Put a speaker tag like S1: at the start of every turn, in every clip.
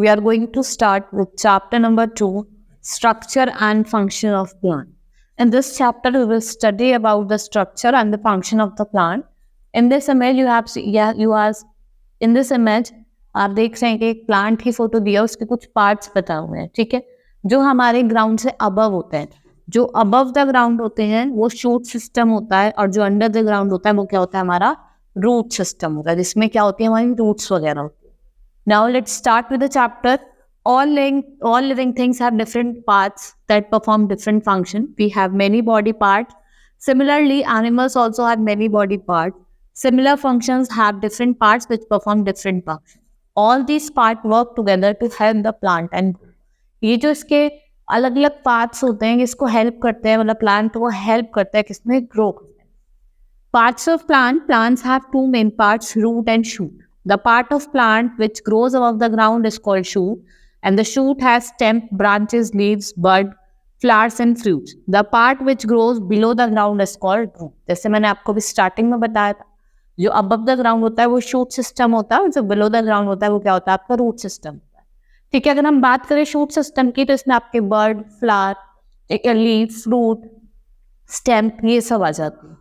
S1: we are going to start with chapter number 2, structure and function of plant. In this chapter, we will study about the structure and the function of the plant. In this image, in this image, आप देख रहे हैं कि एक plant की photo दिया, उसके कुछ पार्ट्स बताए हुए हैं, ठीक है, जो हमारे ग्राउंड से अबव होते हैं. जो अबव द ग्राउंड होते हैं वो शूट सिस्टम होता है, और जो अंडर द ग्राउंड होता है वो क्या होता है, हमारा रूट सिस्टम होता है, जिसमें क्या होती है, हमारी रूट्स वगैरह होती है. Now let's start with the chapter. All living things have different parts that perform different function. We have many body parts. Similarly, animals also have many body parts. Similar functions have different parts which perform different functions. All these parts work together to help the plant and grow. ये जो इसके अलग अलग parts होते हैं, इसको help करते हैं, मतलब प्लांट को हेल्प करता है किसमें, ग्रो करने में. Parts of plants have two main parts, root and shoot. The part of plant which grows above the ground is called shoot, and the shoot has stem, branches, leaves, bud, flowers and fruits. The part which grows below the ground is called root. जैसे मैंने आपको भी starting में बताया था, जो above the ground होता है वो shoot system होता है, और जो below the ground होता है वो क्या होता है, आपका root system होता है. ठीक है, अगर हम बात करें shoot system की, तो इसमें आपके bud, flower, leaf, fruit, stem, ये सब आ जाते हैं.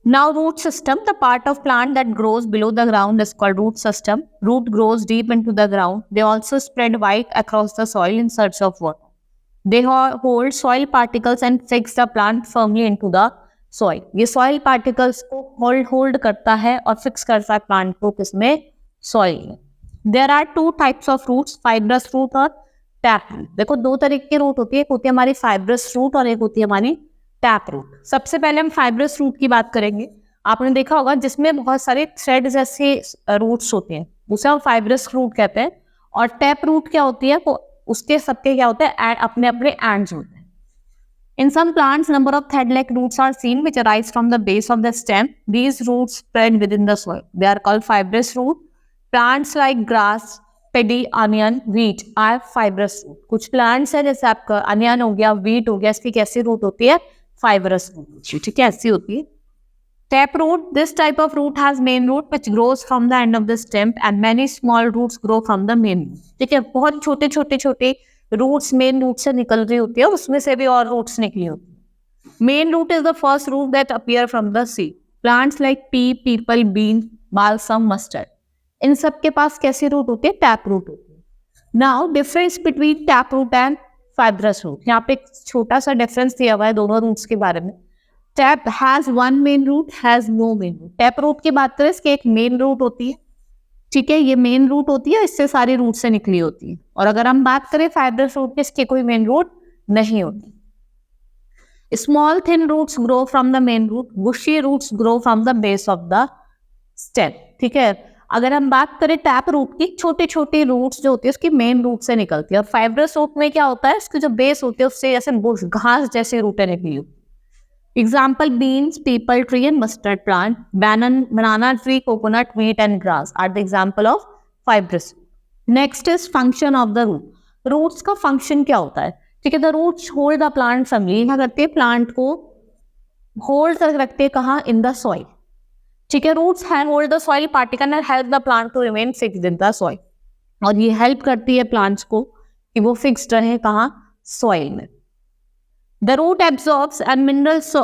S1: Now root system, the part of plant that grows below the ground is called root system. Root grows deep into the ground. They also spread wide across the soil in search of water. They hold soil particles and fix the plant firmly into the soil. ये soil particles को hold करता है और fix करता है plant को किसमें, soil में. There are two types of roots, fibrous root और tap root. देखो दो तरीके की रूट होती है, एक होती है हमारी fibrous root और एक होती है हमारी टैप रूट. सबसे पहले हम फाइब्रस रूट की बात करेंगे. आपने देखा होगा जिसमें बहुत सारे थ्रेड जैसे रूट्स होते हैं, उसे हम फाइब्रस रूट कहते हैं. और टैप रूट क्या होती है, वो उसके सबके क्या होते हैं, अपने अपने एंड्स होते हैं. In some plants number of thread like roots are seen which arise from the base of the stem. These roots spread within the soil. They are called fibrous root. Plants like grass, paddy, onion, wheat are fibrous root. कुछ plants है जैसे आपका onion हो गया, wheat हो गया, इसकी कैसी रूट होती है, फाइब्रस रूट. ठीक है, ऐसी होती है. Tap root, this type of root has main root which grows from the end of the stem and many small roots grow from the main root. ठीक है, बहुत छोटे छोटे छोटे रूट्स मेन रूट से निकल रही होती है, उसमें से भी और रूट्स निकली होती है. Main root is the first root that appear from the seed. Plants like pea, peepal, bean, balsam, mustard, इन सब के पास कैसी रूट होती है, टैप रूट होती है. Now difference between tap root and fibrous root. यहाँ पे एक छोटा सा डिफरेंस दिया हुआ है दोनों रूट्स के बारे में. Tap has one main root, has no main root. Tap root की बात करें, इसकी एक मेन रूट होती है. ठीक है, ये मेन रूट होती है, इससे सारी रूट से निकली होती है. और अगर हम बात करें फाइब्रस रूट की, इसके कोई मेन रूट नहीं होती. Small thin roots grow from the main root. Bushy roots grow from the base of the stem. ठीक है, अगर हम बात करें टैप रूट की, छोटी छोटी रूट्स जो होती है उसकी मेन रूट से निकलती है. और फाइब्रस रूट में क्या होता है, इसकी जो बेस होती है उससे जैसे घास जैसे रूटें निकली होती है. Example, beans, peepal tree and mustard plant. Banana tree, coconut, wheat and grass are the example of fibrous. Next is function of the root. Roots का फंक्शन क्या होता है. ठीक है, the roots hold the plant family. क्या करते हैं, plant को होल्ड कर रखते हैं, कहाँ, इन द सॉइल. ठीक है, roots hold the soil particle and help the plant to remain fixed in the soil. और ये हेल्प करती है प्लांट्स को कि वो फिक्स्ड रहे, कहाँ, सॉइल में. The root absorbs and minerals,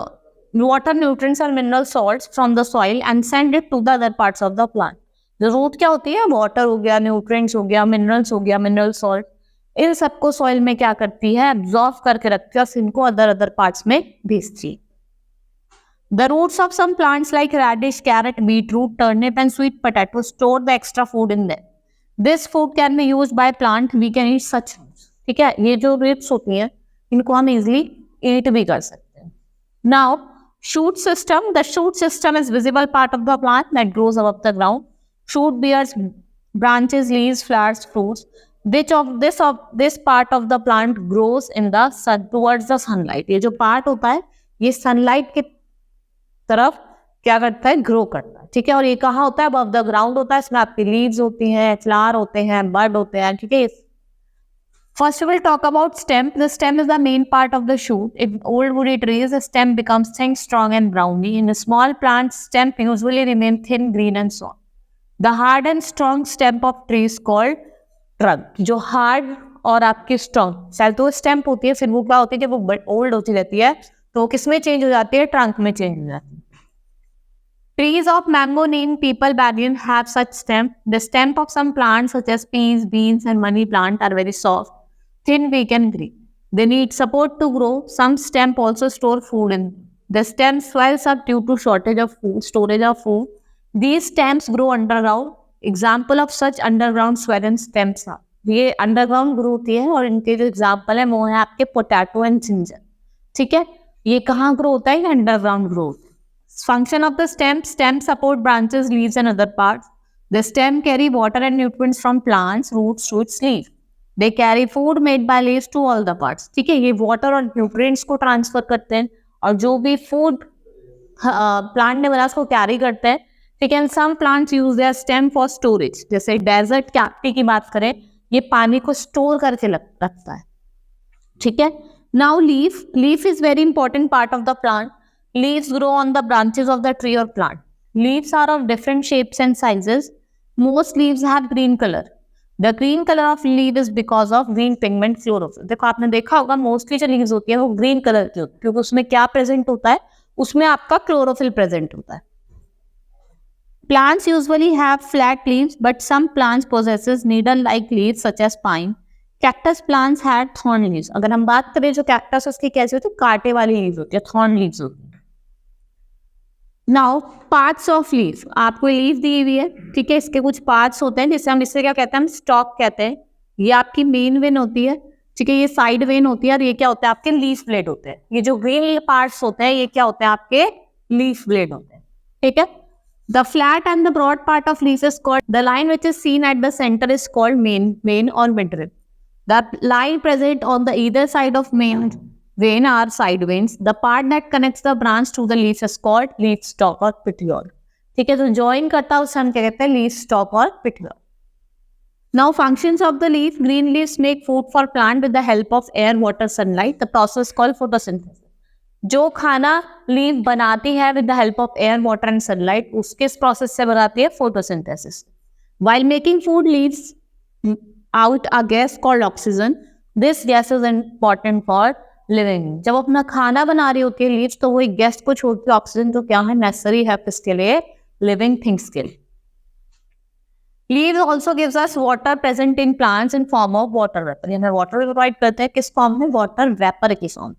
S1: water, nutrients and mineral salts from the soil and send it to the other parts of the plant. The root क्या होती है, वाटर हो गया, न्यूट्रिएंट्स हो गया, मिनरल्स हो गया, मिनरल सॉल्ट, इन सबको सॉइल में क्या करती है, एब्सॉर्ब करके रखती है, इनको अदर पार्ट्स में भेजती है. The roots of some plants like radish, carrot, beetroot, turnip and sweet potato store the extra food in them. This food can be used by plant. We can eat such roots. ठीक है, ये जो roots होती हैं इनको हम easily eat भी कर सकते हैं. Now shoot system. The shoot system is visible part of the plant that grows above the ground. Shoot bears branches, leaves, flowers, fruits. This part of the plant grows in the sun towards the sunlight. ये जो part होता है ये sunlight के तरफ क्या करता है, ग्रो करता है. ठीक है, और ये कहाँ होता है, अबव द ग्राउंड होता है. इसमें आपकी लीव्स होती हैं, फ्लावर होते हैं, बर्ड होते हैं. ठीक है, first we will talk about stem. The stem is the main part of the shoot. In old woody trees the stem becomes thin, strong and browny. In small plants stem usually remain thin, green and soft. The hard and strong stem of tree is called trunk, जो hard और आपकी strong, पहले तो stamp होती है, फिर वो क्या होती है, जब वो ओल्ड होती रहती है तो किस में चेंज हो जाती है, ट्रंक में चेंज हो जाती है. Trees of mango, neem, peepal, banyan have such stem. The stem of some plants such as peas, beans and money plant are very soft, thin, weak and green. They need support to grow. Some stem also store food in. The stem swells up due to shortage of food, storage of food. These stems grow underground. Example of such underground swollen stems are. ये underground grow होती है और इनके जो example है वो है आपके पोटैटो एंड जिंजर. ठीक है, ये कहाँ ग्रो होता है, अंडरग्राउंड ग्रो होता है. Function of the stem: stem support branches, leaves and other parts. The stem carry water and nutrients from plants, roots to its leaf. They carry food made by leaves to all the parts. ठीक है, ये water और nutrients को transfer करते हैं और जो भी food प्लांट ने बना उसको कैरी करते हैं. ठीक है, some plants use their stem for storage. जैसे डेजर्ट कैक्टी की बात करें, ये पानी को स्टोर करके रखता है. ठीक है. Now leaf is very important part of the plant. Leaves grow on the branches of the tree or plant. Leaves are of different shapes and sizes. Most leaves have green color. The green color of leaf is because of green pigment chlorophyll. देखो आपने देखा होगा mostly जो leaves होती है वो green colour की होती है क्योंकि उसमें क्या प्रेजेंट होता है, उसमें आपका क्लोरोफिल प्रेजेंट होता है. Plants usually have flat leaves, but some plants possesses needle-like leaves such as pine. Cactus plants had thorn leaves. अगर हम बात करें जो कैक्टस उसकी कैसी होती है, कांटे वाली लीव्स होती है, थॉर्न लीव्स होती है. नाउ पार्ट्स ऑफ लीफ, आपको लीफ दी हुई है. ठीक है, इसके कुछ पार्ट्स होते हैं जिससे हम इससे क्या कहते हैं, हम स्टॉक कहते हैं. ये आपकी मेन वेन होती है. ठीक है, ये साइड वेन होती है और ये क्या होता है, आपके लीफ ब्लेड होते हैं. ये जो ग्रीन पार्ट्स होते हैं ये क्या होते हैं, आपके लीफ ब्लेड होते हैं. ठीक है. The flat and the broad part of leaf is called, the line which is seen at the center is called main vein और mid vein. The line present on the either side of main vein are side veins. The part that connects the branch to the leaf is called leaf stalk or petiole. ठीक है, तो join करता है उसे हम क्या कहते हैं, leaf stalk और petiole. Now functions of the leaf: green leaves make food for plant with the help of air, water, sunlight. The process called photosynthesis. जो खाना लीफ बनाती है with the help of air, water and sunlight, उसके इस process से बनाती है photosynthesis. While making food, leaves out a gas called oxygen. This gas is important for living. जब अपना खाना बना रही होती है लीव्स तो वो एक गैस को छोड़ती है, ऑक्सीजन तो क्या है, नेसेसरी है किसके लिए, लिविंग थिंग्स के लिए. Leaves also gives us water present in plants in form of water vapour. यानी वाटर प्रोवाइड करते हैं किस फॉर्म में, वाटर वेपर की form.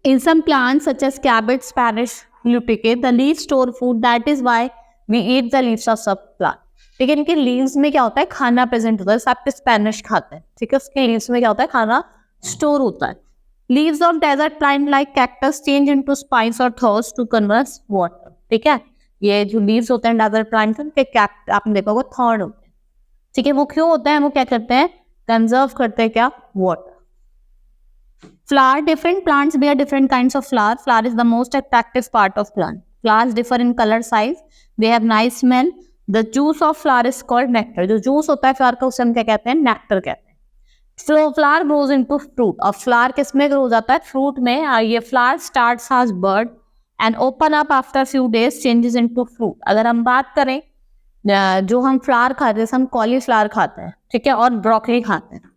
S1: In some plants such as cabbage, spinach, lettuce, the leaves store food. That is why we eat the leaves of such plant. ठीक है, इनके leaves में क्या होता है, खाना प्रेजेंट होता है. जैसे आप स्पेनिश खाते हैं, ठीक है, उसके लीव्स में क्या होता है, खाना स्टोर होता है. Leaves of desert plant like cactus change into spines और थॉर्स टू कन्वर्स वाटर. ठीक है, ये जो लीव्स होते हैं डेजर्ट प्लांट के, आपने देखा होगा थॉर्न होते हैं. ठीक है, वो क्यों होते हैं, वो क्या करते हैं, कंजर्व करते हैं क्या, water. Flower, different plants bear different kinds of flower. Flower is the most attractive part of plant. Flowers differ in colour, size, they have nice smell. The juice of flower is called nectar. जो juice होता है flower का उसे हम क्या कहते हैं, nectar कहते हैं. So flower grows into fruit. और फ्लावर किस में ग्रो हो जाता है, फ्रूट में. ये flower starts as bud and open up after few days changes into fruit. अगर हम बात करें जो हम फ्लावर खाते हैं, हम कॉलीफ्लावर खाते हैं, ठीक है, और ब्रोकली खाते हैं.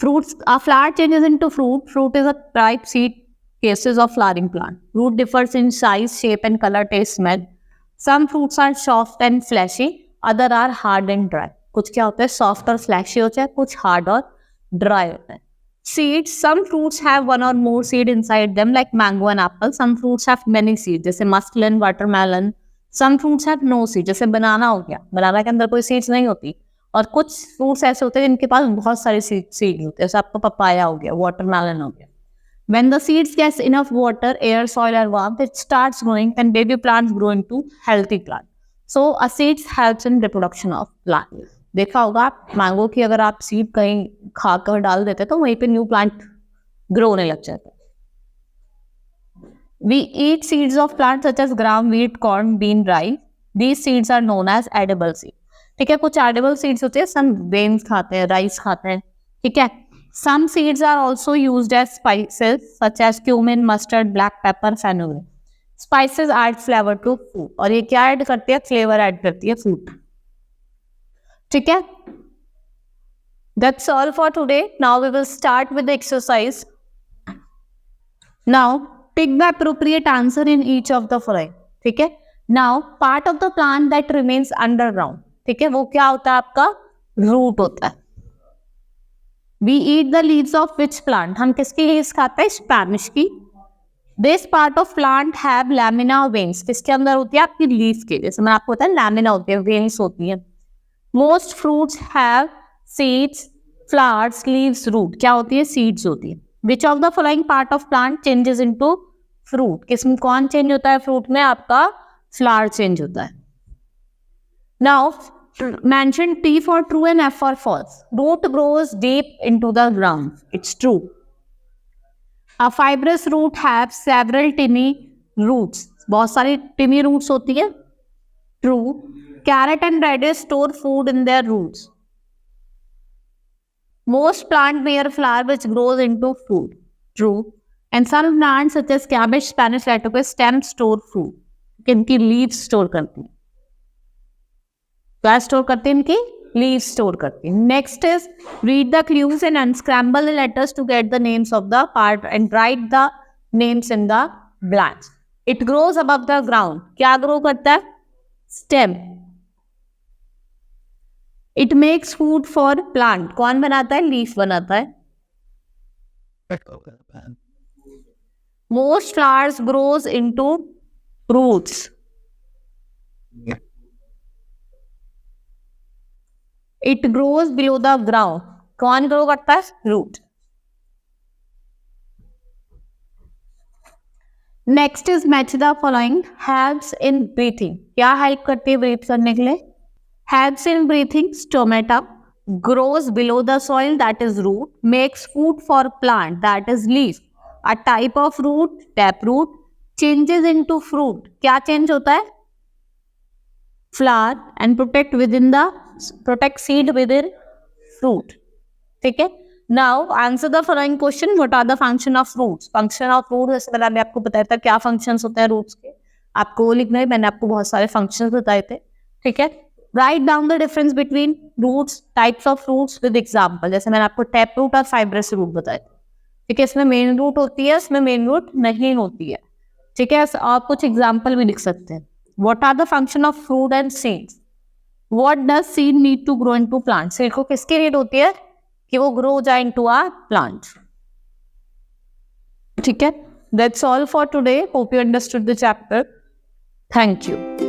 S1: Fruits, a flower changes into fruit. Fruit is a ripe seed cases of flowering plant. Fruit differs in size, shape and color, taste, smell. Some fruits are soft and fleshy, other are hard and dry. कुछ क्या होता है, soft और flashy होता है, कुछ hard और dry होता है. Seeds, some fruits have one or more seed inside them like mango and apple. Some fruits have many seeds जैसे मस्कलिन, watermelon. Some fruits have no seed जैसे बनाना हो गया, बनाना के अंदर कोई सीड्स नहीं होती. और कुछ फ्रूट्स ऐसे होते हैं जिनके पास बहुत सारे सीड होते हैं, जैसे आपका पपाया हो गया, वाटरमेलन हो गया. When the seeds get enough water, air, soil and warmth, it starts growing and baby plants grow into healthy plant. So a seed helps in reproduction of plant. देखा होगा आप मैंगो की अगर आप सीड कहीं खाकर डाल देते तो वहीं पे न्यू प्लांट ग्रो होने लग जाता है. We eat seeds of plants such as gram, wheat, corn, bean, rice. These seeds are known as edible seeds. ठीक है, कुछ edible seeds होते हैं, some grains खाते हैं, राइस खाते हैं. ठीक है. Some seeds are also used as spices such as cumin, mustard, black pepper, fenugreek. Spices add flavor to food. और ये क्या ऐड करती है, फ्लेवर ऐड करती है फूड. ठीक है, that's all for today. Now we will start with the exercise. Now pick the appropriate answer in each of the following. ठीक है, now part of the plant that remains underground, ठीक है, वो क्या होता है आपका? रूट होता है. We eat the leaves of which plant? हम किसकी leaves खाते हैं? स्पैनिश की. This part of plant have lamina veins. किसके अंदर होती है? आपकी लीफ के. जैसे मैं आपको बताया लैमिना होती है, वेन्स होती है. Most fruits have seeds, flowers, leaves, root. क्या होती है? सीड्स होती है. Which of the following part of plant changes into fruit? किसमें कौन चेंज होता है फ्रूट में? आपका फ्लावर चेंज होता है. Now mention T for true and F for false. Root grows deep into the ground. It's true. A fibrous root have several tiny roots. बहुत सारी tiny roots होती है. True. Carrot and radish store food in their roots. Most plant bear flower which grows into fruit. True. And some plants such as cabbage, Spanish lettuce, stem store food. इनकी leaves store करती हैं. क्या store करते हैं? इनकी leave store करते हैं. Next is read the clues and unscramble the letters to get the names of the part and write the names in the blanks. It grows above the ground. क्या grow करता है? Stem. It makes food for plant. कौन बनाता है? Leaf बनाता है. Most flowers grows into roots. It grows below the ground. कौन grow करता है? Root. Next is match the following. Helps in breathing. क्या हेल्प करती है ब्रीथ करने के लिए? Helps in breathing. Stomata. Grows below the soil that is root. Makes food for plant that is leaf. A type of root tap root. Changes into fruit. क्या change होता है? Flower. And protect seed within fruit. ठीक है. Now answer the following question. What are the function of fruits? Function of fruit जैसे मैंने आपको बताया था क्या functions होते हैं रूट्स के. आपको वो लिखना है. मैंने आपको बहुत सारे functions बताए थे. ठीक है. Write down the difference between roots, types of fruits with example. जैसे मैंने आपको टैप रूट और फाइब्रस रूट बताए थे. ठीक है. इसमें मेन रूट होती है, इसमें मेन रूट नहीं होती है. ठीक है. आप कुछ एग्जाम्पल भी लिख सकते हैं. What are the function of fruit and seeds? What does seed need to grow into plant? Seed को किसकी नीड होती है कि वो ग्रो हो जाए into a plant. ठीक है. That's all for today. Hope you understood the chapter. Thank you.